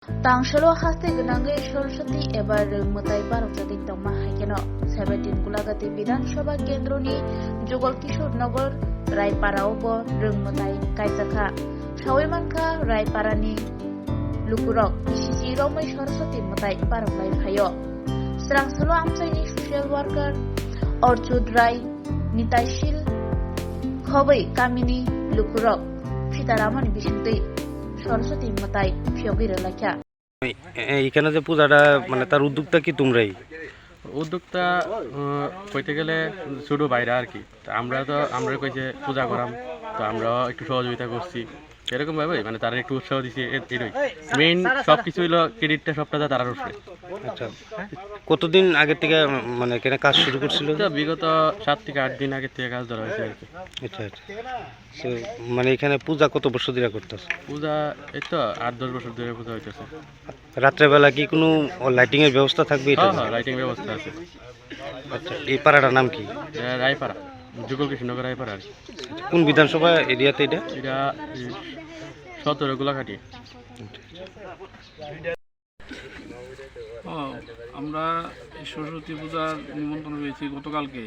Tangshalo haste gnangai Saraswati ebar rengmatai barokjati tongma haikeno 17 Gulagati Bidhan Sabha Kendroni Jogol Kishore Nagar Raipara bo rengmatai kaijaka Sawimanka Raiparani Lukurok Isisi Romai Saraswati matai baroklai phayo Srangsalo Amsaini social worker Orchud Rai Nitaishil Khobai Kamini Lukurok Fitaramani Bishintui Saraswati মাতাই ফিয়গিরে লেখা এখানে যে পূজাটা মানে তার উদ্যোক্তা কি তোমরাই? উদ্যোক্তা কইতে গেলে ছোট ভাইরা আর কি। আমরা কইছে পূজা করাম, তো আমরা একটু সহযোগিতা করছি এরকম ভাবে, মানে তারা একটু উৎসাহ দিচ্ছে। এটাই মেইন, সবকিছু হইলো ক্রেডিটটা সবটা তারা উঠবে। আচ্ছা, কতদিন আগে থেকে মানে এখানে কাজ শুরু করছিল? বিগত 7 থেকে 8 দিন আগে থেকে কাজ ধরা হয়েছে আর কি। আচ্ছা আচ্ছা, মানে এখানে পূজা কত বছর ধরে করতেছে? পূজা এই তো 8-10 বছর ধরে পূজা হইতেছে। রাত্রেবেলা কি কোনো লাইটিং এর ব্যবস্থা থাকবে? হ্যাঁ, লাইটিং ব্যবস্থা আছে। আচ্ছা, এই পাড়াটার নাম কি? রায়পাড়া, যুগল কৃষ্ণনগর রায়পাড়া আর কি। কোন বিধানসভা এরিয়াতে এটা? এটা 17 গোলাঘাটি। আমরা এই সরস্বতী পূজার নিমন্ত্রণ পেয়েছি গতকালকে।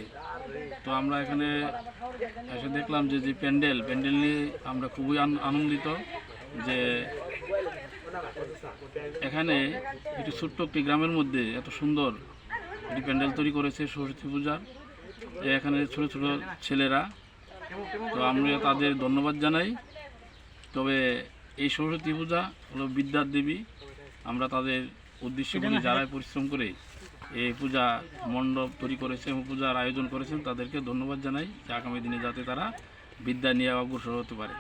তো আমরা এখানে এসে দেখলাম যে প্যান্ডেল নিয়ে আমরা খুবই আনন্দিত যে এখানে একটি ছোট্ট একটি গ্রামের মধ্যে এত সুন্দর একটি প্যান্ডেল তৈরি করেছে সরস্বতী পূজার। এখানে ছোট ছোট ছেলেরা, তো আমরা তাদের ধন্যবাদ জানাই। তবে এই সরস্বতী পূজা হলো বিদ্যার দেবী। আমরা তাদের উদ্দেশ্য বলে যারাই পরিশ্রম করে এই পূজা মণ্ডপ তৈরি করেছে এবং পূজার আয়োজন করেছেন তাদেরকে ধন্যবাদ জানাই, যে আগামী দিনে যাতে তারা বিদ্যা নিয়ে অগ্রসর হতে পারে।